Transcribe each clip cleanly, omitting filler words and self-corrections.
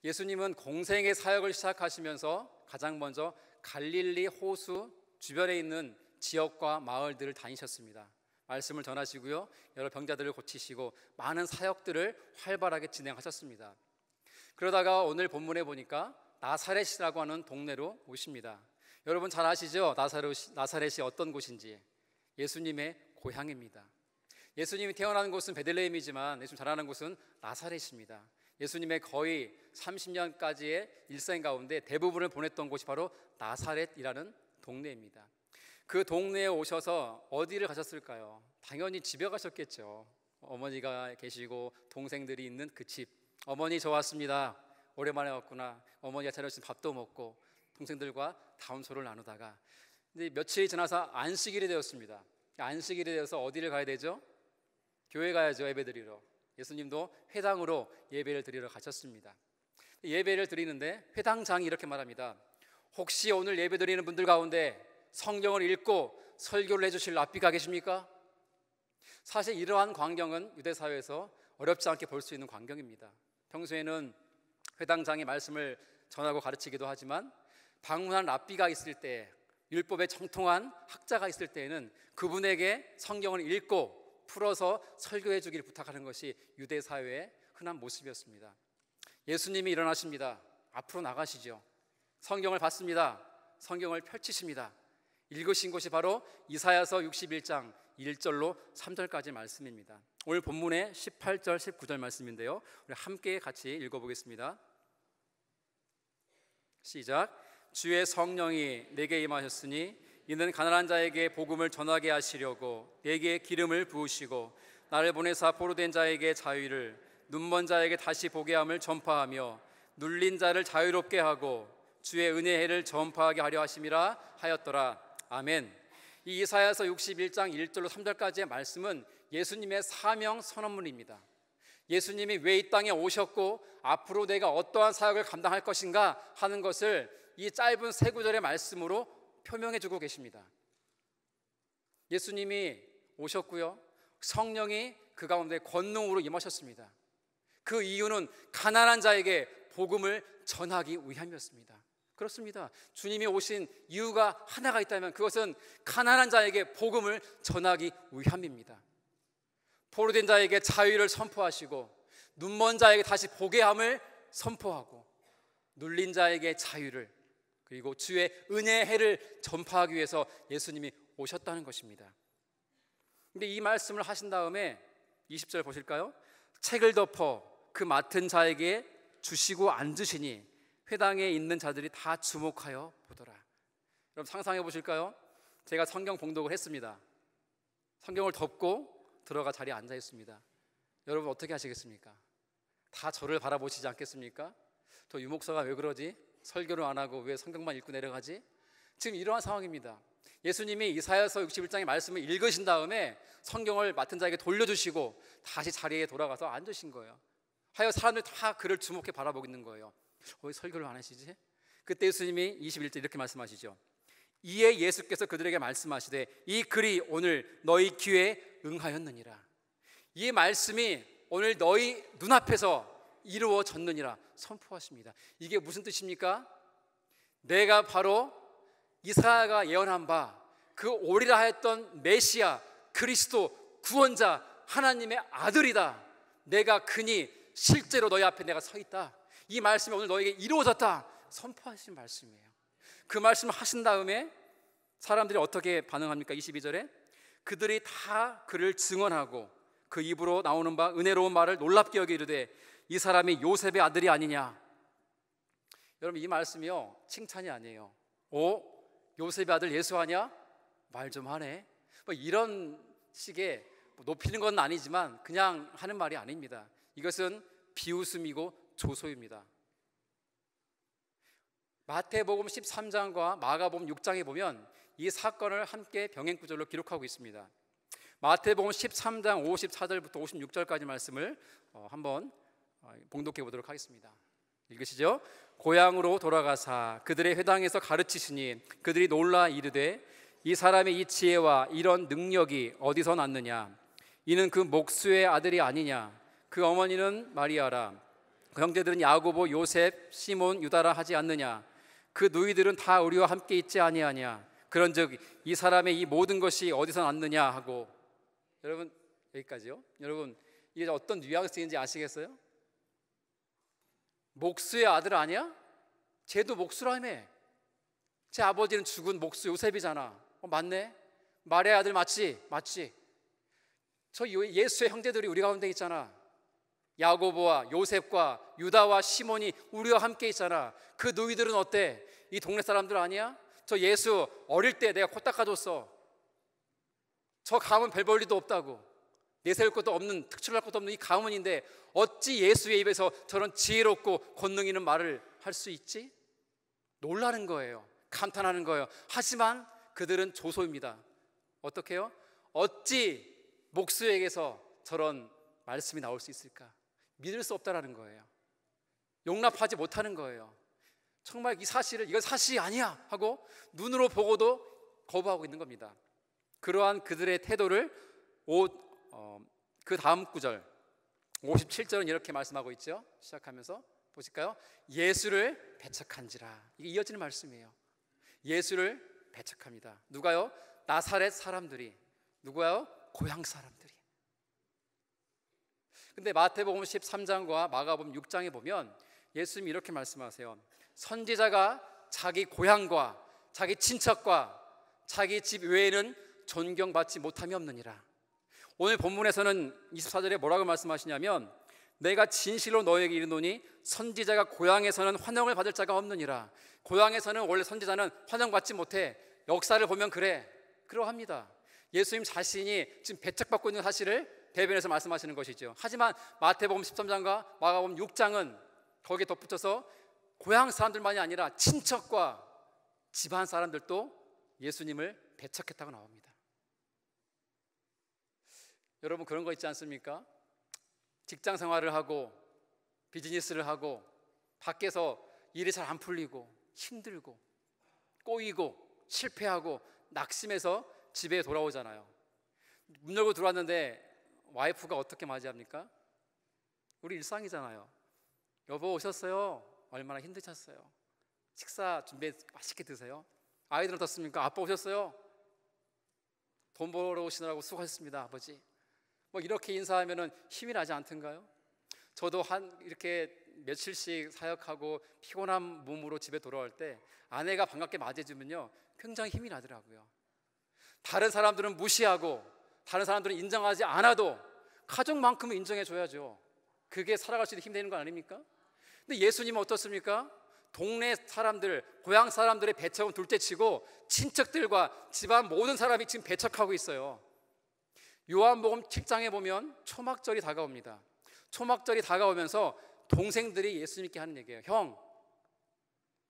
예수님은 공생의 사역을 시작하시면서 가장 먼저 갈릴리 호수 주변에 있는 지역과 마을들을 다니셨습니다. 말씀을 전하시고요, 여러 병자들을 고치시고 많은 사역들을 활발하게 진행하셨습니다. 그러다가 오늘 본문에 보니까 나사렛이라고 하는 동네로 오십니다. 여러분 잘 아시죠? 나사렛이 어떤 곳인지. 예수님의 고향입니다. 예수님이 태어난 곳은 베들레헴이지만 예수님 자라는 곳은 나사렛입니다. 예수님의 거의 30년까지의 일생 가운데 대부분을 보냈던 곳이 바로 나사렛이라는 동네입니다. 그 동네에 오셔서 어디를 가셨을까요? 당연히 집에 가셨겠죠. 어머니가 계시고 동생들이 있는 그 집. 어머니 저 왔습니다. 오랜만에 왔구나. 어머니가 차려주신 밥도 먹고 동생들과 담소를 나누다가 이제 며칠이 지나서 안식일이 되었습니다. 안식일이 되어서 어디를 가야 되죠? 교회 가야죠. 예배드리러. 예수님도 회당으로 예배를 드리러 가셨습니다. 예배를 드리는데 회당장이 이렇게 말합니다. 혹시 오늘 예배 드리는 분들 가운데 성경을 읽고 설교를 해주실 랍비가 계십니까? 사실 이러한 광경은 유대사회에서 어렵지 않게 볼 수 있는 광경입니다. 평소에는 회당장이 말씀을 전하고 가르치기도 하지만 방문한 랍비가 있을 때, 율법에 정통한 학자가 있을 때에는 그분에게 성경을 읽고 풀어서 설교해 주기를 부탁하는 것이 유대사회의 흔한 모습이었습니다. 예수님이 일어나십니다. 앞으로 나가시죠. 성경을 받습니다. 성경을 펼치십니다. 읽으신 곳이 바로 이사야서 61장 1절로 3절까지 말씀입니다. 오늘 본문의 18절 19절 말씀인데요, 우리 함께 같이 읽어보겠습니다. 시작. 주의 성령이 내게 임하셨으니 이는 가난한 자에게 복음을 전하게 하시려고 내게 기름을 부으시고 나를 보내사 포로된 자에게 자유를, 눈먼 자에게 다시 보게 함을 전파하며 눌린 자를 자유롭게 하고 주의 은혜의 해를 전파하게 하려 하심이라 하였더라. 아멘. 이 이사야서 61장 1절로 3절까지의 말씀은 예수님의 사명 선언문입니다. 예수님이 왜 이 땅에 오셨고 앞으로 내가 어떠한 사역을 감당할 것인가 하는 것을 이 짧은 세 구절의 말씀으로 표명해 주고 계십니다. 예수님이 오셨고요, 성령이 그 가운데 권능으로 임하셨습니다. 그 이유는 가난한 자에게 복음을 전하기 위함이었습니다. 그렇습니다. 주님이 오신 이유가 하나가 있다면 그것은 가난한 자에게 복음을 전하기 위함입니다. 포로된 자에게 자유를 선포하시고 눈먼 자에게 다시 보게 함을 선포하고 눌린 자에게 자유를, 그리고 주의 은혜의 해를 전파하기 위해서 예수님이 오셨다는 것입니다. 근데 이 말씀을 하신 다음에 20절 보실까요? 책을 덮어 그 맡은 자에게 주시고 앉으시니 회당에 있는 자들이 다 주목하여 보더라. 여러분 상상해 보실까요? 제가 성경 봉독을 했습니다. 성경을 덮고 들어가 자리에 앉아 있습니다. 여러분 어떻게 하시겠습니까? 다 저를 바라보시지 않겠습니까? 또 유목사가 왜 그러지? 설교를 안 하고 왜 성경만 읽고 내려가지? 지금 이러한 상황입니다. 예수님이 이사야서 61장의 말씀을 읽으신 다음에 성경을 맡은 자에게 돌려주시고 다시 자리에 돌아가서 앉으신 거예요. 하여 사람들이 다 그를 주목해 바라보고 있는 거예요. 왜 설교를 안 하시지? 그때 예수님이 21절 이렇게 말씀하시죠. 이에 예수께서 그들에게 말씀하시되 이 글이 오늘 너희 귀에 응하였느니라. 이 말씀이 오늘 너희 눈앞에서 이루어졌느니라 선포하십니다. 이게 무슨 뜻입니까? 내가 바로 이사야가 예언한 바 그 오리라 하였던 메시아, 그리스도, 구원자, 하나님의 아들이다. 내가 그니 실제로 너희 앞에 내가 서 있다. 이 말씀이 오늘 너에게 이루어졌다 선포하신 말씀이에요. 그 말씀을 하신 다음에 사람들이 어떻게 반응합니까? 22절에 그들이 다 그를 증언하고 그 입으로 나오는 바 은혜로운 말을 놀랍게 여기 이르되 이 사람이 요셉의 아들이 아니냐. 여러분 이 말씀이요 칭찬이 아니에요. 요셉의 아들 예수 아니야? 말 좀 하네. 뭐 이런 식의 높이는 건 아니지만 그냥 하는 말이 아닙니다. 이것은 비웃음이고 조소입니다. 마태복음 13장과 마가복음 6장에 보면 이 사건을 함께 병행구절로 기록하고 있습니다. 마태복음 13장 54절부터 56절까지 말씀을 한번 봉독해 보도록 하겠습니다. 읽으시죠? 고향으로 돌아가사 그들의 회당에서 가르치시니 그들이 놀라 이르되 이 사람의 이 지혜와 이런 능력이 어디서 났느냐? 이는 그 목수의 아들이 아니냐? 그 어머니는 마리아라. 그 형제들은 야고보, 요셉, 시몬, 유다라 하지 않느냐? 그 누이들은 다 우리와 함께 있지 아니하냐? 그런즉 이 사람의 이 모든 것이 어디서 났느냐 하고. 여러분, 여기까지요. 여러분, 이게 어떤 뉘앙스인지 아시겠어요? 목수의 아들 아니야? 쟤도 목수라며. 제 아버지는 죽은 목수 요셉이잖아. 맞네. 마리아의 아들 맞지? 맞지. 저 예수의 형제들이 우리 가운데 있잖아. 야고보와 요셉과 유다와 시몬이 우리와 함께 있잖아. 그 누이들은 어때? 이 동네 사람들 아니야? 저 예수 어릴 때 내가 코 닦아줬어. 저 가문 별 볼 일도 없다고, 내세울 것도 없는, 특출할 것도 없는 이 가문인데 어찌 예수의 입에서 저런 지혜롭고 권능 있는 말을 할 수 있지? 놀라는 거예요. 감탄하는 거예요. 하지만 그들은 조소입니다. 어떻게 해요? 어찌 목수에게서 저런 말씀이 나올 수 있을까? 믿을 수 없다라는 거예요. 용납하지 못하는 거예요. 정말 이 사실을, 이건 사실이 아니야 하고 눈으로 보고도 거부하고 있는 겁니다. 그러한 그들의 태도를 그 다음 구절 57절은 이렇게 말씀하고 있죠. 시작하면서 보실까요? 예수를 배척한지라. 이게 이어지는 말씀이에요. 예수를 배척합니다. 누가요? 나사렛 사람들이. 누구요? 고향 사람들이. 근데 마태복음 13장과 마가복음 6장에 보면 예수님이 이렇게 말씀하세요. 선지자가 자기 고향과 자기 친척과 자기 집 외에는 존경받지 못함이 없느니라. 오늘 본문에서는 24절에 뭐라고 말씀하시냐면, 내가 진실로 너에게 이르노니 선지자가 고향에서는 환영을 받을 자가 없느니라. 고향에서는 원래 선지자는 환영받지 못해. 역사를 보면 그러합니다. 예수님 자신이 지금 배척받고 있는 사실을 대변해서 말씀하시는 것이죠. 하지만 마태복음 13장과 마가복음 6장은 거기에 덧붙여서 고향 사람들만이 아니라 친척과 집안 사람들도 예수님을 배척했다고 나옵니다. 여러분, 그런 거 있지 않습니까? 직장 생활을 하고 비즈니스를 하고 밖에서 일이 잘 안 풀리고 힘들고 꼬이고 실패하고 낙심해서 집에 돌아오잖아요. 문 열고 들어왔는데 와이프가 어떻게 맞이합니까? 우리 일상이잖아요. 여보 오셨어요? 얼마나 힘드셨어요? 식사 준비 맛있게 드세요? 아이들은 어떻습니까? 아빠 오셨어요? 돈 벌어 오시느라고 수고하셨습니다 아버지. 뭐 이렇게 인사하면은 힘이 나지 않던가요? 저도 이렇게 며칠씩 사역하고 피곤한 몸으로 집에 돌아올 때 아내가 반갑게 맞이해주면요 굉장히 힘이 나더라고요. 다른 사람들은 무시하고 다른 사람들은 인정하지 않아도 가족만큼은 인정해줘야죠. 그게 살아갈 수 있는 힘 되는 거 아닙니까? 근데 예수님은 어떻습니까? 동네 사람들, 고향 사람들의 배척은 둘째치고 친척들과 집안 모든 사람이 지금 배척하고 있어요. 요한복음 7장에 보면 초막절이 다가옵니다. 초막절이 다가오면서 동생들이 예수님께 하는 얘기예요. 형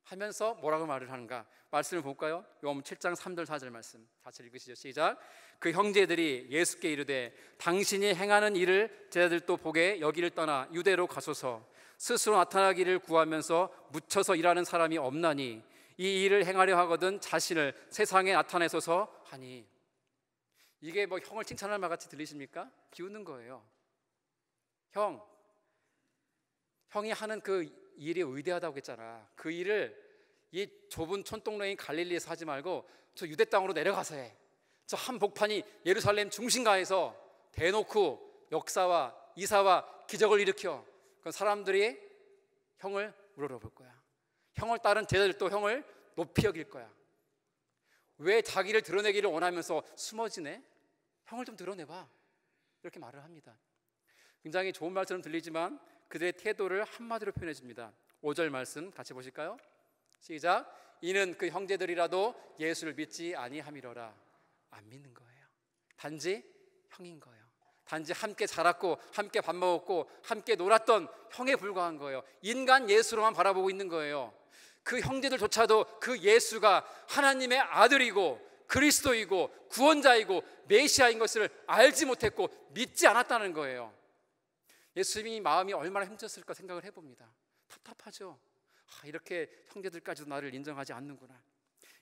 하면서 뭐라고 말을 하는가? 말씀을 볼까요? 요한복음 7장 3절 4절 말씀 같이 읽으시죠. 시작. 그 형제들이 예수께 이르되 당신이 행하는 일을 제자들도 보게 여기를 떠나 유대로 가소서. 스스로 나타나기를 구하면서 묻혀서 일하는 사람이 없나니 이 일을 행하려 하거든 자신을 세상에 나타내소서 하니. 이게 뭐 형을 칭찬할 말 같이 들리십니까? 비웃는 거예요. 형이 하는 그 일이 위대하다고 했잖아. 그 일을 이 좁은 촌동네인 갈릴리에서 하지 말고 저 유대 땅으로 내려가서 해. 저 한복판이 예루살렘 중심가에서 대놓고 역사와 이사와 기적을 일으켜. 그럼 사람들이 형을 우러러볼 거야. 형을 따른 제자들도 형을 높이 여길 거야. 왜 자기를 드러내기를 원하면서 숨어지네? 형을 좀 드러내봐. 이렇게 말을 합니다. 굉장히 좋은 말처럼 들리지만 그들의 태도를 한마디로 표현해 줍니다. 5절 말씀 같이 보실까요? 시작. 이는 그 형제들이라도 예수를 믿지 아니함이로라. 안 믿는 거예요. 단지 형인 거예요. 단지 함께 자랐고 함께 밥 먹었고 함께 놀았던 형에 불과한 거예요. 인간 예수로만 바라보고 있는 거예요. 그 형제들조차도 그 예수가 하나님의 아들이고 그리스도이고 구원자이고 메시아인 것을 알지 못했고 믿지 않았다는 거예요. 예수님이 마음이 얼마나 힘들었을까 생각을 해봅니다. 답답하죠. 이렇게 형제들까지도 나를 인정하지 않는구나.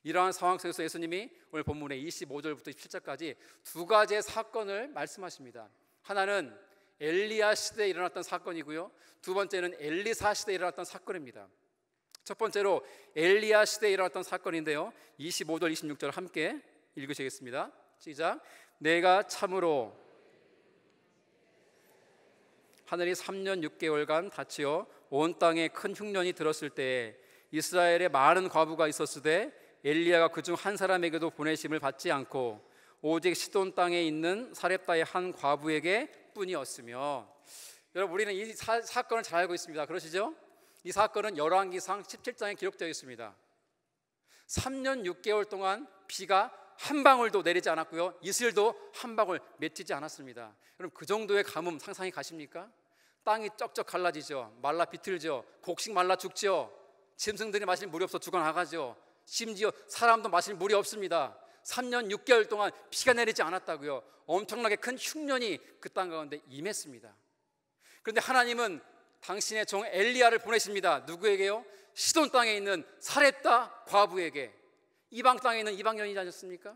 이러한 상황 속에서 예수님이 오늘 본문의 25절부터 27절까지 두 가지의 사건을 말씀하십니다. 하나는 엘리야 시대에 일어났던 사건이고요, 두 번째는 엘리사 시대에 일어났던 사건입니다. 첫 번째로 엘리야 시대에 일어났던 사건인데요, 25절 26절 함께 읽으시겠습니다. 시작. 내가 참으로 하늘이 3년 6개월간 닫히어 온 땅에 큰 흉년이 들었을 때에 이스라엘에 많은 과부가 있었으되 엘리야가 그중 한 사람에게도 보내심을 받지 않고 오직 시돈 땅에 있는 사렙다의 한 과부에게 뿐이었으며. 여러분, 우리는 이 사건을 잘 알고 있습니다. 그러시죠? 이 사건은 열왕기상 17장에 기록되어 있습니다. 3년 6개월 동안 비가 한 방울도 내리지 않았고요, 이슬도 한 방울 맺히지 않았습니다. 여러분, 그 정도의 가뭄 상상이 가십니까? 땅이 쩍쩍 갈라지죠. 말라 비틀죠. 곡식 말라 죽죠. 짐승들이 마실 물이 없어 죽어나가죠. 심지어 사람도 마실 물이 없습니다. 3년 6개월 동안 비가 내리지 않았다고요. 엄청나게 큰 흉년이 그 땅 가운데 임했습니다. 그런데 하나님은 당신의 종 엘리야를 보내십니다. 누구에게요? 시돈 땅에 있는 사렙다 과부에게. 이방 땅에 있는 이방인이지 않습니까?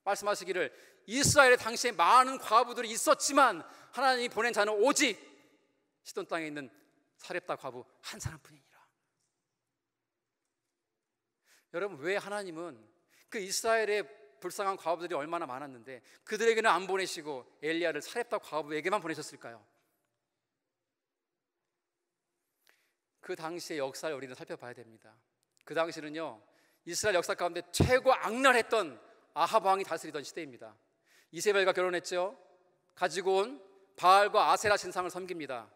말씀하시기를 이스라엘에 당시에 많은 과부들이 있었지만 하나님이 보낸 자는 오직 시돈 땅에 있는 사렙다 과부 한 사람뿐이니라. 여러분, 왜 하나님은 그 이스라엘의 불쌍한 과부들이 얼마나 많았는데 그들에게는 안 보내시고 엘리야를 사렙다 과부에게만 보내셨을까요? 그 당시의 역사를 우리는 살펴봐야 됩니다. 그 당시는요, 이스라엘 역사 가운데 최고 악랄했던 아합 왕이 다스리던 시대입니다. 이세벨과 결혼했죠. 가지고 온 바알과 아세라 신상을 섬깁니다.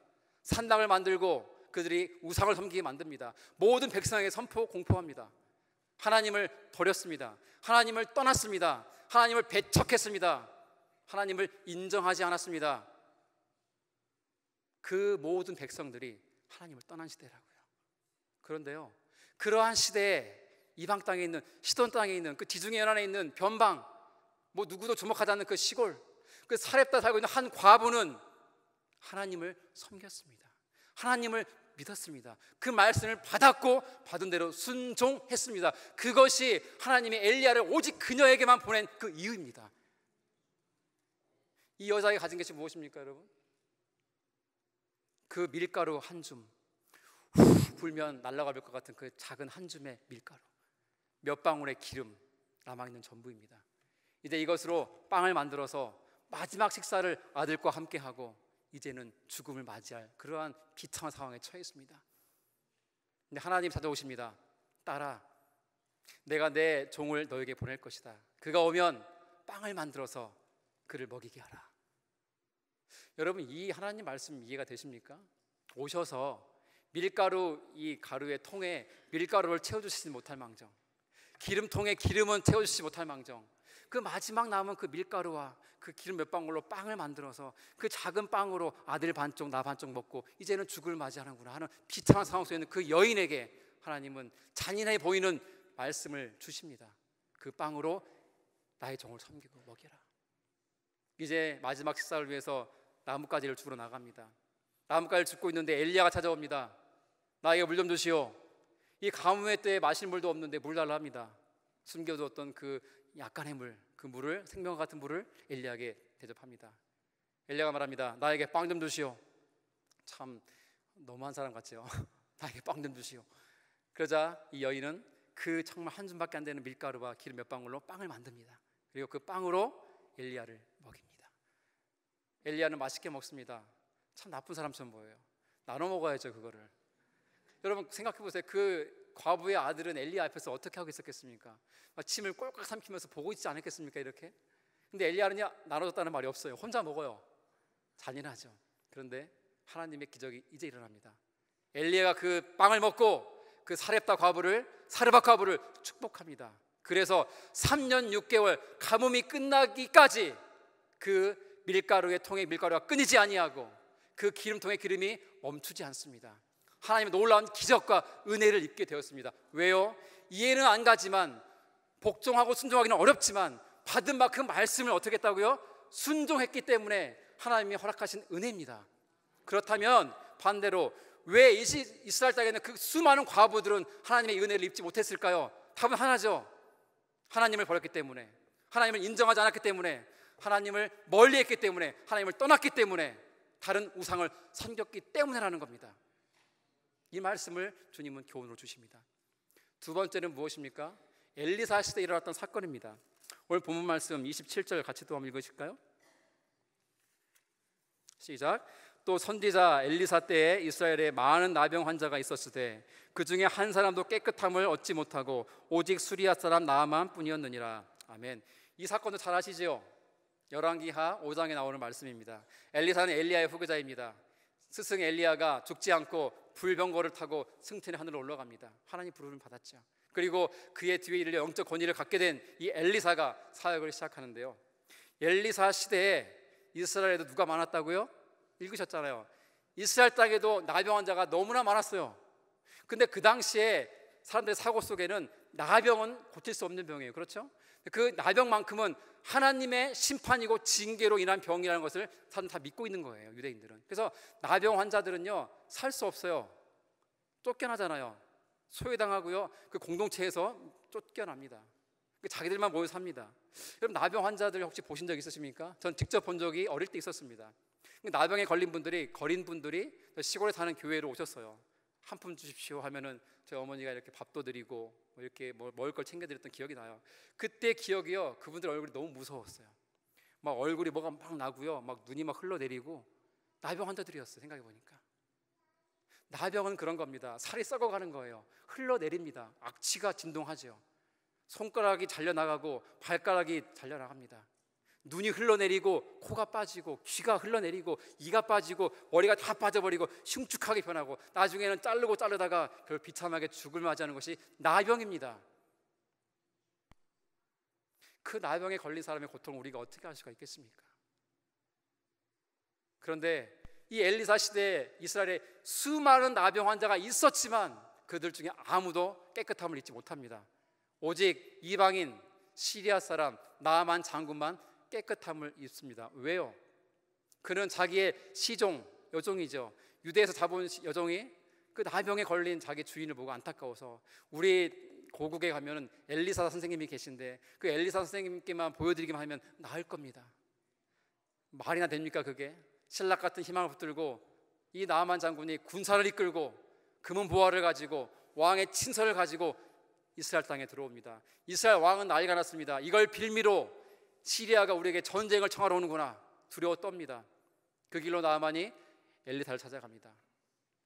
산당을 만들고 그들이 우상을 섬기게 만듭니다. 모든 백성에게 공포합니다. 하나님을 버렸습니다. 하나님을 떠났습니다. 하나님을 배척했습니다. 하나님을 인정하지 않았습니다. 그 모든 백성들이 하나님을 떠난 시대라고요. 그런데요, 그러한 시대에 이방 땅에 있는 시돈 땅에 있는 그 지중해 연안에 있는 변방, 뭐 누구도 주목하지 않는 그 시골, 그 사렙다 살고 있는 한 과부는 하나님을 섬겼습니다. 하나님을 믿었습니다. 그 말씀을 받았고 받은 대로 순종했습니다. 그것이 하나님이 엘리야를 오직 그녀에게만 보낸 그 이유입니다. 이 여자가 가진 것이 무엇입니까, 여러분? 그 밀가루 한 줌, 후 불면 날아갈 것 같은 그 작은 한 줌의 밀가루, 몇 방울의 기름 남아있는 전부입니다. 이제 이것으로 빵을 만들어서 마지막 식사를 아들과 함께 하고 이제는 죽음을 맞이할 그러한 비참한 상황에 처했습니다. 근데 하나님 찾아오십니다. 딸아, 내가 내 종을 너에게 보낼 것이다. 그가 오면 빵을 만들어서 그를 먹이게 하라. 여러분, 이 하나님 말씀 이해가 되십니까? 오셔서 밀가루 이 가루의 통에 밀가루를 채워주시지 못할 망정, 기름통에 기름은 채워주시지 못할 망정, 그 마지막 남은 그 밀가루와 그 기름 몇 방울로 빵을 만들어서 그 작은 빵으로 아들 반쪽 나 반쪽 먹고 이제는 죽을 맞이하는구나 하는 비참한 상황 속에 있는 그 여인에게 하나님은 잔인해 보이는 말씀을 주십니다. 그 빵으로 나의 종을 섬기고 먹여라. 이제 마지막 식사를 위해서 나뭇가지를 주우러 나갑니다. 나뭇가지를 줍고 있는데 엘리야가 찾아옵니다. 나에게 물 좀 주시오. 이 가뭄의 때에 마실 물도 없는데 물 달라 합니다. 숨겨두었던 그 약간의 물, 그 물을, 생명과 같은 물을 엘리야에게 대접합니다. 엘리야가 말합니다. 나에게 빵 좀 주시오. 참 너무한 사람 같죠. 나에게 빵 좀 주시오. 그러자 이 여인은 그 정말 한 줌밖에 안 되는 밀가루와 기름 몇 방울로 빵을 만듭니다. 그리고 그 빵으로 엘리야를 먹입니다. 엘리야는 맛있게 먹습니다. 참 나쁜 사람처럼 보여요. 나눠 먹어야죠, 그거를. 여러분 생각해 보세요. 그 과부의 아들은 엘리야 앞에서 어떻게 하고 있었겠습니까? 막 침을 꼴깍 삼키면서 보고 있지 않았겠습니까, 이렇게? 근데 엘리야는요, 나눠줬다는 말이 없어요. 혼자 먹어요. 잔인하죠. 그런데 하나님의 기적이 이제 일어납니다. 엘리야가 그 빵을 먹고 그 사렙다 과부를 축복합니다. 그래서 3년 6개월 가뭄이 끝나기까지 그 밀가루의 통에 밀가루가 끊이지 아니하고 그 기름통의 기름이 멈추지 않습니다. 하나님의 놀라운 기적과 은혜를 입게 되었습니다. 왜요? 이해는 안 가지만, 복종하고 순종하기는 어렵지만 받은 만큼 말씀을 어떻게 했다고요? 순종했기 때문에 하나님이 허락하신 은혜입니다. 그렇다면 반대로 왜 이스라엘 땅에 있는 그 수많은 과부들은 하나님의 은혜를 입지 못했을까요? 답은 하나죠. 하나님을 버렸기 때문에, 하나님을 인정하지 않았기 때문에, 하나님을 멀리했기 때문에, 하나님을 떠났기 때문에 다른 우상을 섬겼기 때문에라는 겁니다. 이 말씀을 주님은 교훈으로 주십니다. 두 번째는 무엇입니까? 엘리사 시대에 일어났던 사건입니다. 오늘 본문 말씀 27절 같이 또 한번 읽으실까요? 시작. 또 선지자 엘리사 때에 이스라엘에 많은 나병 환자가 있었으되 그 중에 한 사람도 깨끗함을 얻지 못하고 오직 수리아 사람 나아만 뿐이었느니라. 아멘. 이 사건도 잘 아시죠? 열왕기하 5장에 나오는 말씀입니다. 엘리사는 엘리야의 후계자입니다. 스승 엘리야가 죽지 않고 불병거를 타고 승천의 하늘로 올라갑니다. 하나님 부름을 받았죠. 그리고 그의 뒤에 이르려 영적 권위를 갖게 된 이 엘리사가 사역을 시작하는데요. 엘리사 시대에 이스라엘에도 누가 많았다고요? 읽으셨잖아요. 이스라엘 땅에도 나병 환자가 너무나 많았어요. 근데 그 당시에 사람들의 사고 속에는 나병은 고칠 수 없는 병이에요. 그렇죠? 그 나병만큼은 하나님의 심판이고 징계로 인한 병이라는 것을 사람들 다 믿고 있는 거예요, 유대인들은. 그래서 나병 환자들은요 살 수 없어요. 쫓겨나잖아요. 소외당하고요, 그 공동체에서 쫓겨납니다. 자기들만 모여 삽니다. 여러분, 나병 환자들 혹시 보신 적 있으십니까? 전 직접 본 적이 어릴 때 있었습니다. 나병에 걸린 분들이 시골에 사는 교회로 오셨어요. 한 푼 주십시오 하면은 저희 어머니가 이렇게 밥도 드리고 이렇게 먹을 걸 챙겨드렸던 기억이 나요. 그때 기억이요, 그분들 얼굴이 너무 무서웠어요. 막 얼굴이 뭐가 막 나고요, 막 눈이 막 흘러내리고 나병 환자들이었어요. 생각해보니까 나병은 그런 겁니다. 살이 썩어가는 거예요. 흘러내립니다. 악취가 진동하죠. 손가락이 잘려나가고 발가락이 잘려나갑니다. 눈이 흘러내리고 코가 빠지고 귀가 흘러내리고 이가 빠지고 머리가 다 빠져버리고 흉측하게 변하고 나중에는 자르다가 결국 비참하게 죽을 맞이하는 것이 나병입니다. 그 나병에 걸린 사람의 고통을 우리가 어떻게 알 수가 있겠습니까? 그런데 이 엘리사 시대에 이스라엘에 수많은 나병 환자가 있었지만 그들 중에 아무도 깨끗함을 잊지 못합니다. 오직 이방인 시리아 사람 나아만 장군만 깨끗함을 입습니다. 왜요? 그는 자기의 시종, 여종이죠. 유대에서 잡은 여종이 그 나병에 걸린 자기 주인을 보고 안타까워서, 우리 고국에 가면은 엘리사 선생님이 계신데 그 엘리사 선생님께만 보여드리기만 하면 나을 겁니다. 말이나 됩니까 그게? 신락 같은 희망을 붙들고 이 나아만 장군이 군사를 이끌고 금은 보화를 가지고 왕의 친서를 가지고 이스라엘 땅에 들어옵니다. 이스라엘 왕은 난리가 났습니다. 이걸 빌미로 시리아가 우리에게 전쟁을 청하러 오는구나 두려워 떱니다. 그 길로 나아만이 엘리사를 찾아갑니다.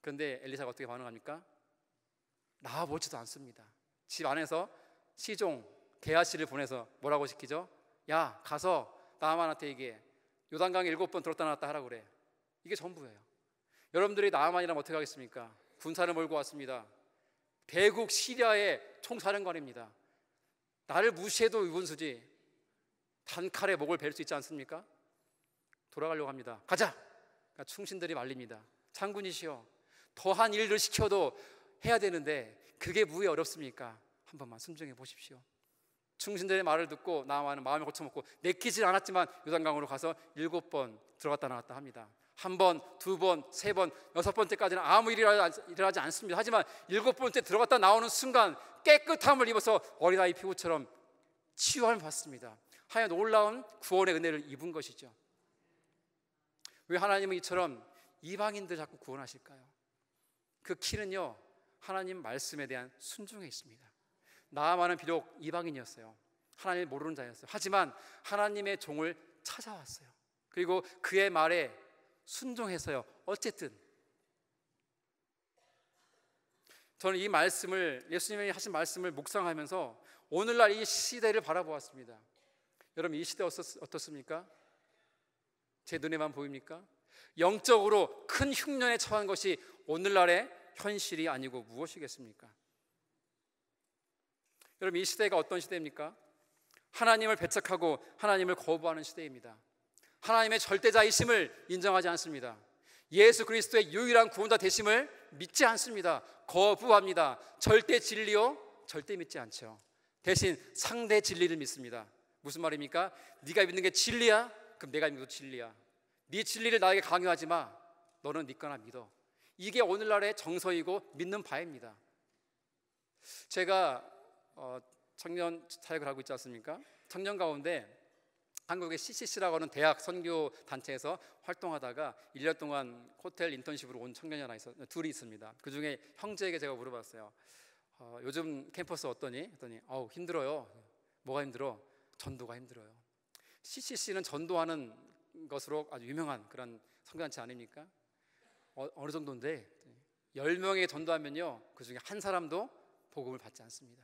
그런데 엘리사가 어떻게 반응합니까? 나와보지도 않습니다. 집 안에서 시종 게하시를 보내서 뭐라고 시키죠? 야, 가서 나아만한테 얘기해. 요단강에 7번 들었다 놨다 하라고 그래. 이게 전부예요. 여러분들이 나아만이라면 어떻게 하겠습니까? 군사를 몰고 왔습니다. 대국 시리아의 총사령관입니다. 나를 무시해도 유분수지 단칼에 목을 벨 수 있지 않습니까? 돌아가려고 합니다. 가자! 그러니까 충신들이 말립니다. 장군이시여, 더한 일을 시켜도 해야 되는데 그게 무엇이 어렵습니까? 한 번만 순종해 보십시오. 충신들의 말을 듣고 나아만은 마음에 고쳐먹고 내키질 않았지만 요단강으로 가서 7번 들어갔다 나왔다 합니다. 1번, 2번, 3번, 6번째까지는 아무 일이 일어나지 않습니다. 하지만 7번째 들어갔다 나오는 순간 깨끗함을 입어서 어린아이 피부처럼 치유함을 받습니다. 하여 놀라운 구원의 은혜를 입은 것이죠. 왜 하나님은 이처럼 이방인들 자꾸 구원하실까요? 그 키는요, 하나님 말씀에 대한 순종에 있습니다. 나아만은 비록 이방인이었어요. 하나님을 모르는 자였어요. 하지만 하나님의 종을 찾아왔어요. 그리고 그의 말에 순종해서요, 어쨌든 저는 이 말씀을, 예수님이 하신 말씀을 묵상하면서 오늘날 이 시대를 바라보았습니다. 여러분, 이 시대 어떻습니까? 제 눈에만 보입니까? 영적으로 큰 흉년에 처한 것이 오늘날의 현실이 아니고 무엇이겠습니까? 여러분, 이 시대가 어떤 시대입니까? 하나님을 배척하고 하나님을 거부하는 시대입니다. 하나님의 절대자이심을 인정하지 않습니다. 예수 그리스도의 유일한 구원자 되심을 믿지 않습니다. 거부합니다. 절대 진리요? 절대 믿지 않죠. 대신 상대 진리를 믿습니다. 무슨 말입니까? 네가 믿는 게 진리야? 그럼 내가 믿는 것도 진리야. 네 진리를 나에게 강요하지 마. 너는 네 거나 믿어. 이게 오늘날의 정서이고 믿는 바입니다. 제가 청년 사역을 하고 있지 않습니까? 청년 가운데 한국의 CCC라고 하는 대학 선교 단체에서 활동하다가 1년 동안 호텔 인턴십으로 온 청년이 하나 둘이 있습니다. 그 중에 형제에게 제가 물어봤어요. 요즘 캠퍼스 어떠니? 했더니 힘들어요. 뭐가 힘들어? 전도가 힘들어요. CCC는 전도하는 것으로 아주 유명한 그런 선교단체 아닙니까? 어느 정도인데 10명에게 전도하면요, 그 중에 한 사람도 복음을 받지 않습니다.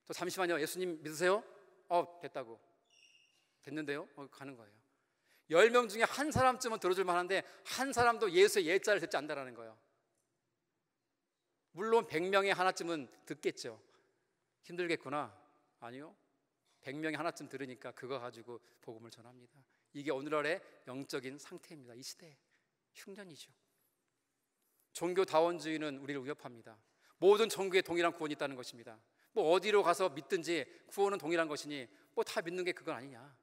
또 잠시만요, 예수님 믿으세요? 됐다고. 됐는데요? 가는 거예요. 10명 중에 한 사람쯤은 들어줄 만한데 한 사람도 예수의 예자를 듣지 않는다는 거예요. 물론 100명에 하나쯤은 듣겠죠. 힘들겠구나. 아니요, 100명에 하나쯤 들으니까 그거 가지고 복음을 전합니다. 이게 오늘날의 영적인 상태입니다. 이 시대에 흉년이죠. 종교다원주의는 우리를 위협합니다. 모든 종교에 동일한 구원이 있다는 것입니다. 뭐 어디로 가서 믿든지 구원은 동일한 것이니 뭐 다 믿는 게 그건 아니냐.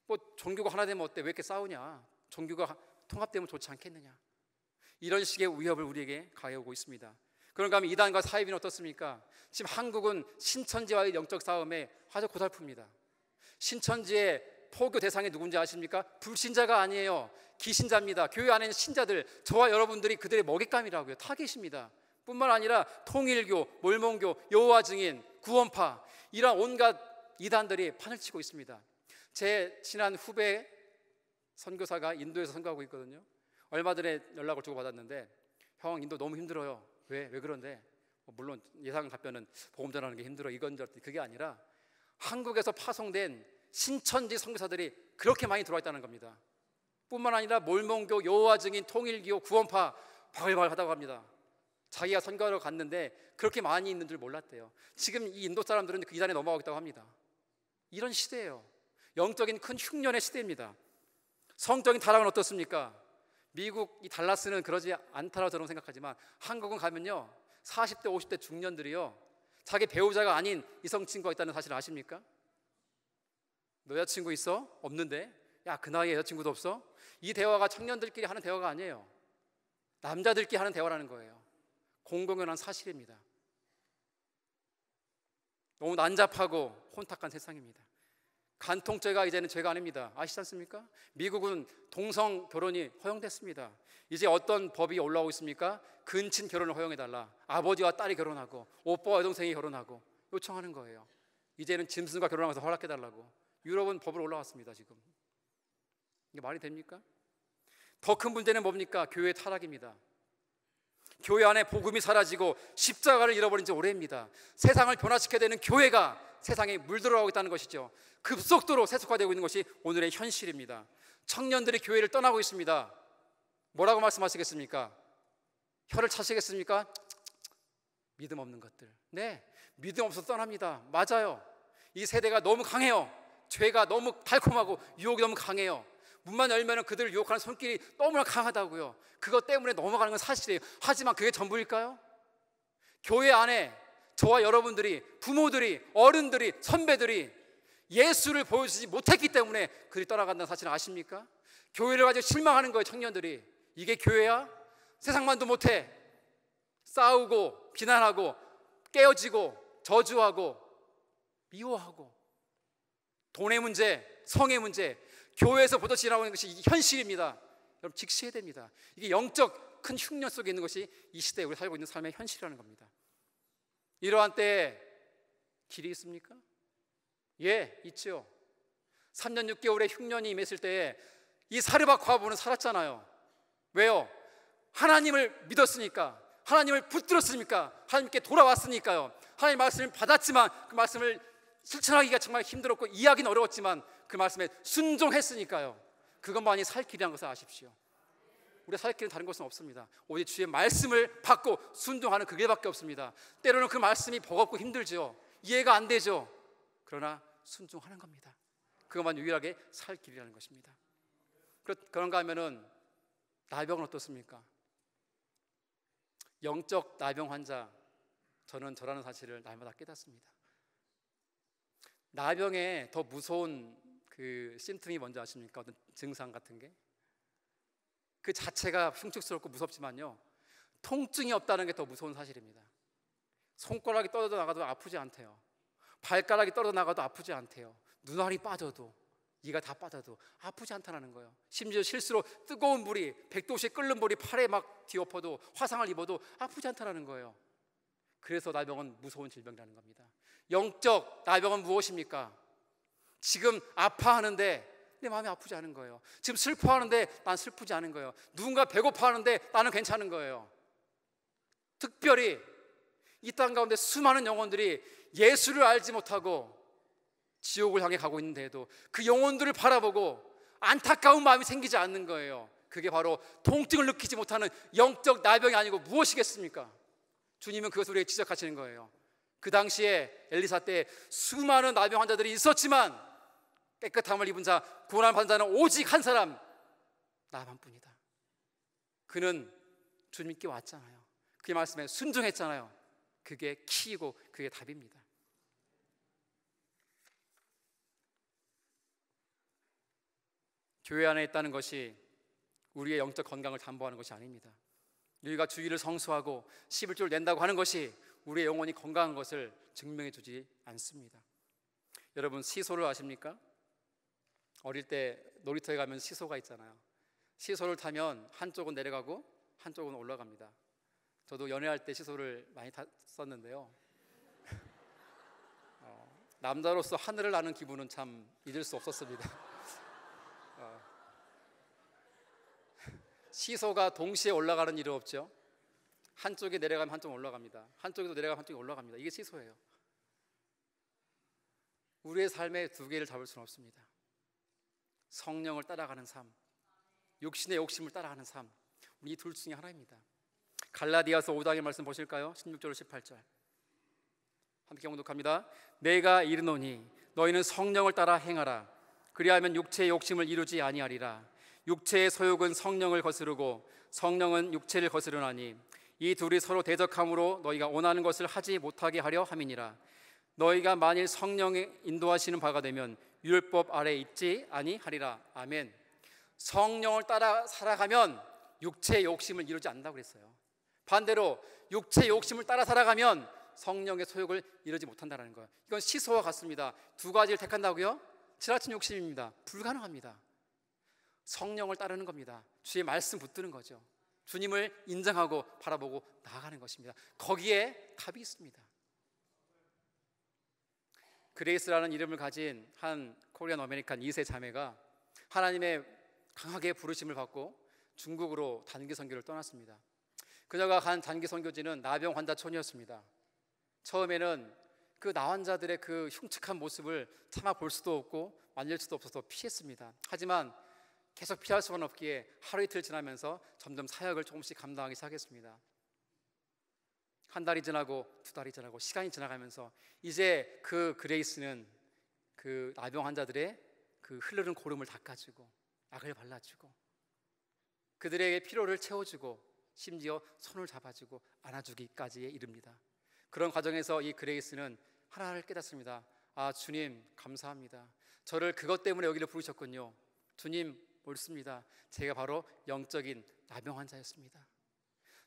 뭐 종교가 하나 되면 어때? 왜 이렇게 싸우냐? 종교가 통합되면 좋지 않겠느냐? 이런 식의 위협을 우리에게 가해오고 있습니다. 그런가 하면 이단과 사이비는 어떻습니까? 지금 한국은 신천지와의 영적 싸움에 아주 고달픕니다. 신천지의 포교 대상이 누군지 아십니까? 불신자가 아니에요. 기신자입니다. 교회 안에 있는 신자들, 저와 여러분들이 그들의 먹잇감이라고요. 타겟입니다. 뿐만 아니라 통일교, 몰몬교, 여호와 증인, 구원파, 이런 온갖 이단들이 판을 치고 있습니다. 제 친한 후배 선교사가 인도에서 선교하고 있거든요. 얼마 전에 연락을 주고받았는데, 형 인도 너무 힘들어요. 왜 그런데? 물론 예상 답변은 복음 전하는 게 힘들어 이건 줄 알았더니 그게 아니라 한국에서 파송된 신천지 선교사들이 그렇게 많이 들어와 있다는 겁니다. 뿐만 아니라 몰몬교, 여호와 증인, 통일교, 구원파 바글바글 하다고 합니다. 자기가 선교하러 갔는데 그렇게 많이 있는 줄 몰랐대요. 지금 이 인도 사람들은 그 이단에 넘어가고 있다고 합니다. 이런 시대예요. 영적인 큰 흉년의 시대입니다. 성적인 타락은 어떻습니까? 미국 이 달라스는 그러지 않다라고 저는 생각하지만 한국은 가면요, 40대 50대 중년들이요, 자기 배우자가 아닌 이성 친구가 있다는 사실 아십니까? 너 여자친구 있어? 없는데? 야, 그 나이에 여자친구도 없어? 이 대화가 청년들끼리 하는 대화가 아니에요. 남자들끼리 하는 대화라는 거예요. 공공연한 사실입니다. 너무 난잡하고 혼탁한 세상입니다. 간통죄가 이제는 죄가 아닙니다. 아시지 않습니까? 미국은 동성 결혼이 허용됐습니다. 이제 어떤 법이 올라오고 있습니까? 근친 결혼을 허용해달라. 아버지와 딸이 결혼하고 오빠와 여동생이 결혼하고 요청하는 거예요. 이제는 짐승과 결혼하면서 허락해달라고. 유럽은 법으로 올라왔습니다. 지금 이게 말이 됩니까? 더 큰 문제는 뭡니까? 교회의 타락입니다. 교회 안에 복음이 사라지고 십자가를 잃어버린 지 오래입니다. 세상을 변화시켜야 되는 교회가 세상에 물들어가고 있다는 것이죠. 급속도로 세속화되고 있는 것이 오늘의 현실입니다. 청년들이 교회를 떠나고 있습니다. 뭐라고 말씀하시겠습니까? 혀를 차시겠습니까? 믿음 없는 것들. 네, 믿음 없어서 떠납니다. 맞아요. 이 세대가 너무 강해요. 죄가 너무 달콤하고 유혹이 너무 강해요. 문만 열면 그들을 유혹하는 손길이 너무나 강하다고요. 그것 때문에 넘어가는 건 사실이에요. 하지만 그게 전부일까요? 교회 안에 저와 여러분들이, 부모들이, 어른들이, 선배들이 예수를 보여주지 못했기 때문에 그들이 떠나간다는 사실을 아십니까? 교회를 가지고 실망하는 거예요. 청년들이. 이게 교회야? 세상만도 못해. 싸우고 비난하고 깨어지고 저주하고 미워하고 돈의 문제, 성의 문제, 교회에서 보듯이 지나오는 것이 현실입니다. 여러분 직시해야 됩니다. 이게 영적 큰 흉년 속에 있는 것이 이 시대에 우리 살고 있는 삶의 현실이라는 겁니다. 이러한 때에 길이 있습니까? 예, 있죠. 3년 6개월의 흉년이 임했을 때에 이 사르밧 과부는 살았잖아요. 왜요? 하나님을 믿었으니까, 하나님을 붙들었으니까, 하나님께 돌아왔으니까요. 하나님 말씀을 받았지만 그 말씀을 실천하기가 정말 힘들었고 이해하기는 어려웠지만 그 말씀에 순종했으니까요. 그것만이 살 길이라는 것을 아십시오. 우리가 살 길은 다른 것은 없습니다. 오직 주의 말씀을 받고 순종하는 그 길밖에 없습니다. 때로는 그 말씀이 버겁고 힘들죠. 이해가 안 되죠. 그러나 순종하는 겁니다. 그것만 유일하게 살 길이라는 것입니다. 그런가 하면은 나병은 어떻습니까? 영적 나병 환자, 저는 저라는 사실을 날마다 깨닫습니다. 나병의 더 무서운 그 심통이 뭔지 아십니까? 어떤 증상 같은 게? 그 자체가 흉측스럽고 무섭지만요, 통증이 없다는 게 더 무서운 사실입니다. 손가락이 떨어져 나가도 아프지 않대요. 발가락이 떨어져 나가도 아프지 않대요. 눈알이 빠져도 네가 다 빠져도 아프지 않다는 거예요. 심지어 실수로 뜨거운 불이 100도씩 끓는 불이 팔에 막 뒤엎어도 화상을 입어도 아프지 않다는 거예요. 그래서 나병은 무서운 질병이라는 겁니다. 영적 나병은 무엇입니까? 지금 아파하는데 내 마음이 아프지 않은 거예요. 지금 슬퍼하는데 난 슬프지 않은 거예요. 누군가 배고파하는데 나는 괜찮은 거예요. 특별히 이 땅 가운데 수많은 영혼들이 예수를 알지 못하고 지옥을 향해 가고 있는데도 그 영혼들을 바라보고 안타까운 마음이 생기지 않는 거예요. 그게 바로 통증을 느끼지 못하는 영적 나병이 아니고 무엇이겠습니까? 주님은 그것을 우리에게 지적하시는 거예요. 그 당시에 엘리사 때 수많은 나병 환자들이 있었지만 깨끗함을 입은 자, 구원을 받은 자는 오직 한 사람, 나만뿐이다. 그는 주님께 왔잖아요. 그의 말씀에 순종했잖아요. 그게 키이고 그게 답입니다. 교회 안에 있다는 것이 우리의 영적 건강을 담보하는 것이 아닙니다. 우리가 주일을 성수하고 11조를 낸다고 하는 것이 우리의 영혼이 건강한 것을 증명해 주지 않습니다. 여러분, 시소를 아십니까? 어릴 때 놀이터에 가면 시소가 있잖아요. 시소를 타면 한쪽은 내려가고 한쪽은 올라갑니다. 저도 연애할 때 시소를 많이 탔었는데요. 남자로서 하늘을 나는 기분은 참 잊을 수 없었습니다. 시소가 동시에 올라가는 일은 없죠. 한쪽이 내려가면 한쪽은 올라갑니다. 한쪽에도 내려가면 한쪽이 올라갑니다. 이게 시소예요. 우리의 삶에 두 개를 잡을 수는 없습니다. 성령을 따라가는 삶, 육신의 욕심을 따라가는 삶, 이 둘 중에 하나입니다. 갈라디아서 5장의 말씀 보실까요? 16절 18절 함께 공독합니다. 내가 이르노니 너희는 성령을 따라 행하라. 그리하면 육체의 욕심을 이루지 아니하리라. 육체의 소욕은 성령을 거스르고 성령은 육체를 거스르나니 이 둘이 서로 대적함으로 너희가 원하는 것을 하지 못하게 하려 함이니라. 너희가 만일 성령의 인도하시는 바가 되면 율법 아래 있지 아니하리라. 아멘. 성령을 따라 살아가면 육체의 욕심을 이루지 않는다고 그랬어요. 반대로 육체의 욕심을 따라 살아가면 성령의 소욕을 이루지 못한다는 거예요. 이건 시소와 같습니다. 두 가지를 택한다고요? 지나친 욕심입니다. 불가능합니다. 성령을 따르는 겁니다. 주의 말씀 붙드는 거죠. 주님을 인정하고 바라보고 나아가는 것입니다. 거기에 답이 있습니다. 그레이스라는 이름을 가진 한 코리안 아메리칸 2세 자매가 하나님의 강하게 부르심을 받고 중국으로 단기 선교를 떠났습니다. 그녀가 간 단기 선교지는 나병 환자촌이었습니다. 처음에는 그 나환자들의 그 흉측한 모습을 참아 볼 수도 없고 만질 수도 없어서 피했습니다. 하지만 계속 피할 수는 없기에 하루 이틀 지나면서 점점 사역을 조금씩 감당하기 시작했습니다. 한 달이 지나고 두 달이 지나고 시간이 지나가면서 이제 그 그레이스는 그 나병 환자들의 그 흐르는 고름을 닦아주고 약을 발라주고 그들에게 피로를 채워주고 심지어 손을 잡아주고 안아주기까지에 이릅니다. 그런 과정에서 이 그레이스는 하나를 깨닫습니다. 아, 주님 감사합니다. 저를 그것 때문에 여기를 부르셨군요. 주님 옳습니다. 제가 바로 영적인 나병 환자였습니다.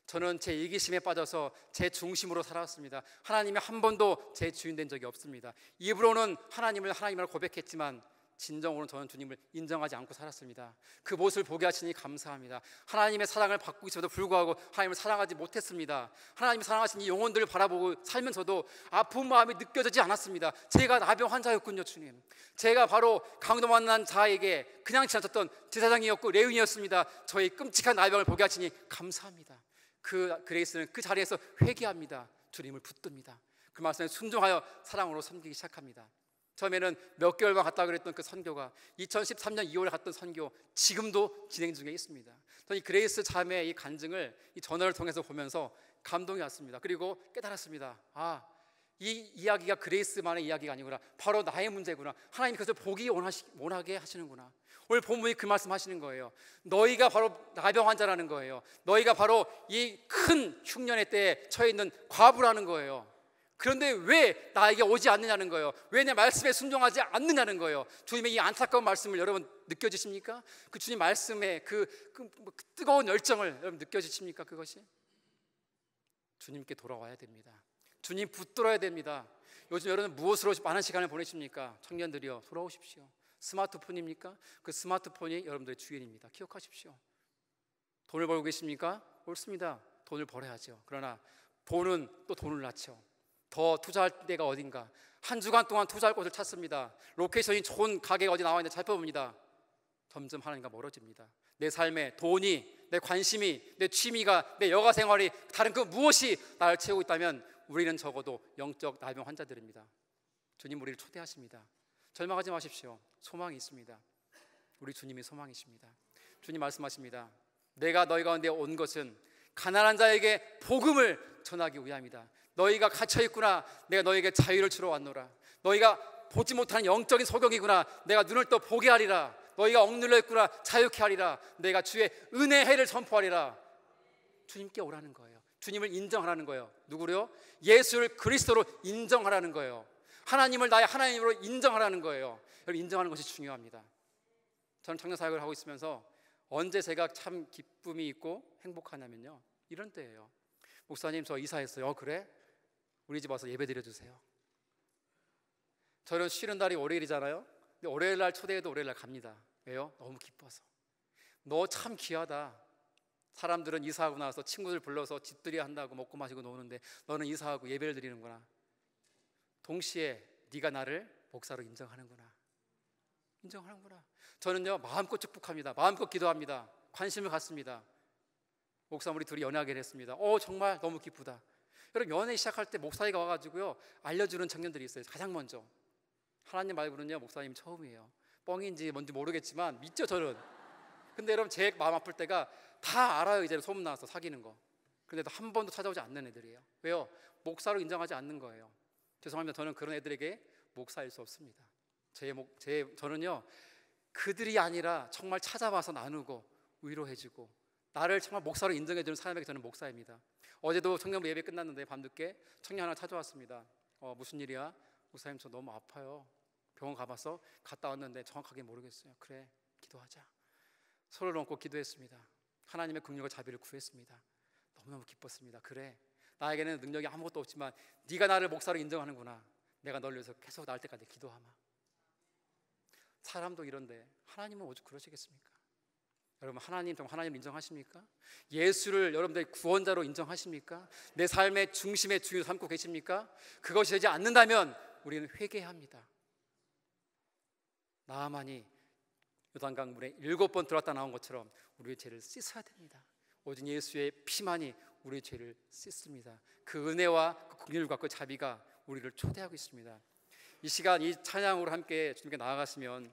저는 제 이기심에 빠져서 제 중심으로 살아왔습니다. 하나님이 한 번도 제 주인 된 적이 없습니다. 입으로는 하나님을 고백했지만 진정으로는 저는 주님을 인정하지 않고 살았습니다. 그 모습을 보게 하시니 감사합니다. 하나님의 사랑을 받고 있음에도 불구하고 하나님을 사랑하지 못했습니다. 하나님이 사랑하신 이 영혼들을 바라보고 살면서도 아픈 마음이 느껴지지 않았습니다. 제가 나병 환자였군요. 주님, 제가 바로 강도 만난 자에게 그냥 지나쳤던 제사장이었고 레위인이었습니다. 저의 끔찍한 나병을 보게 하시니 감사합니다. 그 그레이스는 그 자리에서 회개합니다. 주님을 붙듭니다. 그 말씀에 순종하여 사랑으로 섬기기 시작합니다. 처음에는 몇 개월만 갔다 그랬던 그 선교가 2013년 2월에 갔던 선교 지금도 진행 중에 있습니다. 저는 이 그레이스 자매의 이 간증을 이 전화를 통해서 보면서 감동이 왔습니다. 그리고 깨달았습니다. 아, 이 이야기가 그레이스만의 이야기가 아니구나. 바로 나의 문제구나. 하나님 그것을 보기 원하게 하시는구나. 오늘 본문이 그 말씀 하시는 거예요. 너희가 바로 나병 환자라는 거예요. 너희가 바로 이 큰 흉년의 때에 처해 있는 과부라는 거예요. 그런데 왜 나에게 오지 않느냐는 거예요. 왜 내 말씀에 순종하지 않느냐는 거예요. 주님의 이 안타까운 말씀을 여러분 느껴지십니까? 그 주님 말씀의 그 뜨거운 열정을 여러분 느껴지십니까? 그것이 주님께 돌아와야 됩니다. 주님 붙들어야 됩니다. 요즘 여러분 무엇으로 많은 시간을 보내십니까? 청년들이여 돌아오십시오. 스마트폰입니까? 그 스마트폰이 여러분들의 주인입니다. 기억하십시오. 돈을 벌고 계십니까? 옳습니다. 돈을 벌어야죠. 그러나 돈은 또 돈을 낳죠. 더 투자할 데가 어딘가. 한 주간 동안 투자할 곳을 찾습니다. 로케이션이 좋은 가게가 어디 나와 있는지 살펴봅니다. 점점 하나님과 멀어집니다. 내 삶에 돈이, 내 관심이, 내 취미가, 내 여가 생활이, 다른 그 무엇이 나를 채우고 있다면 우리는 적어도 영적 나병 환자들입니다. 주님 우리를 초대하십니다. 절망하지 마십시오. 소망이 있습니다. 우리 주님이 소망이십니다. 주님 말씀하십니다. 내가 너희 가운데 온 것은 가난한 자에게 복음을 전하기 위함이다. 너희가 갇혀있구나. 내가 너희에게 자유를 주러 왔노라. 너희가 보지 못하는 영적인 소경이구나. 내가 눈을 또 보게 하리라. 너희가 억눌려 있구나. 자유케 하리라. 내가 주의 은혜의 해를 선포하리라. 주님께 오라는 거예요. 주님을 인정하라는 거예요. 누구로요? 예수를 그리스도로 인정하라는 거예요. 하나님을 나의 하나님으로 인정하라는 거예요. 여러분, 인정하는 것이 중요합니다. 저는 청년 사역을 하고 있으면서 언제 제가 참 기쁨이 있고 행복하냐면요, 이런 때예요. 목사님 저 이사했어요. 그래? 우리 집 와서 예배 드려주세요. 저는 쉬는 날이 월요일이잖아요. 근데 월요일 날 초대해도 월요일 날 갑니다. 왜요? 너무 기뻐서. 너 참 귀하다. 사람들은 이사하고 나서 친구들 불러서 집들이 한다고 먹고 마시고 노는데 너는 이사하고 예배를 드리는구나. 동시에 네가 나를 목사로 인정하는구나. 인정하는구나. 저는요 마음껏 축복합니다. 마음껏 기도합니다. 관심을 갖습니다. 목사 우리 둘이 연애하기로 했습니다. 정말 너무 기쁘다. 여러분, 연애 시작할 때 목사님이 와가지고요 알려주는 청년들이 있어요. 가장 먼저 하나님 말고는요 목사님 처음이에요. 뻥인지 뭔지 모르겠지만 믿죠 저는. 근데 여러분, 제 마음 아플 때가 다 알아요. 이제는 소문 나서 사귀는 거. 근데도 한 번도 찾아오지 않는 애들이에요. 왜요? 목사로 인정하지 않는 거예요. 죄송합니다. 저는 그런 애들에게 목사일 수 없습니다. 저는요 그들이 아니라 정말 찾아와서 나누고 위로해주고 나를 정말 목사로 인정해주는 사람에게 저는 목사입니다. 어제도 청년부 예배 끝났는데 밤늦게 청년 하나 찾아왔습니다. 무슨 일이야? 목사님 저 너무 아파요. 병원 가봐서 갔다 왔는데 정확하게 모르겠어요. 그래, 기도하자. 서로를 얹고 기도했습니다. 하나님의 긍휼과 자비를 구했습니다. 너무너무 기뻤습니다. 그래, 나에게는 능력이 아무것도 없지만 네가 나를 목사로 인정하는구나. 내가 널 위해서 계속 나을 때까지 기도하마. 사람도 이런데 하나님은 오죽 그러시겠습니까? 여러분, 하나님 정말 하나님을 인정하십니까? 예수를 여러분들 구원자로 인정하십니까? 내 삶의 중심의 주인으로 삼고 계십니까? 그것이 되지 않는다면 우리는 회개해야 합니다. 나아만이 요단강 물에 7번 들어갔다 나온 것처럼 우리의 죄를 씻어야 됩니다. 오직 예수의 피만이 우리의 죄를 씻습니다. 그 은혜와 그 긍휼과 그 자비가 우리를 초대하고 있습니다. 이 시간 이 찬양으로 함께 주님께 나아갔으면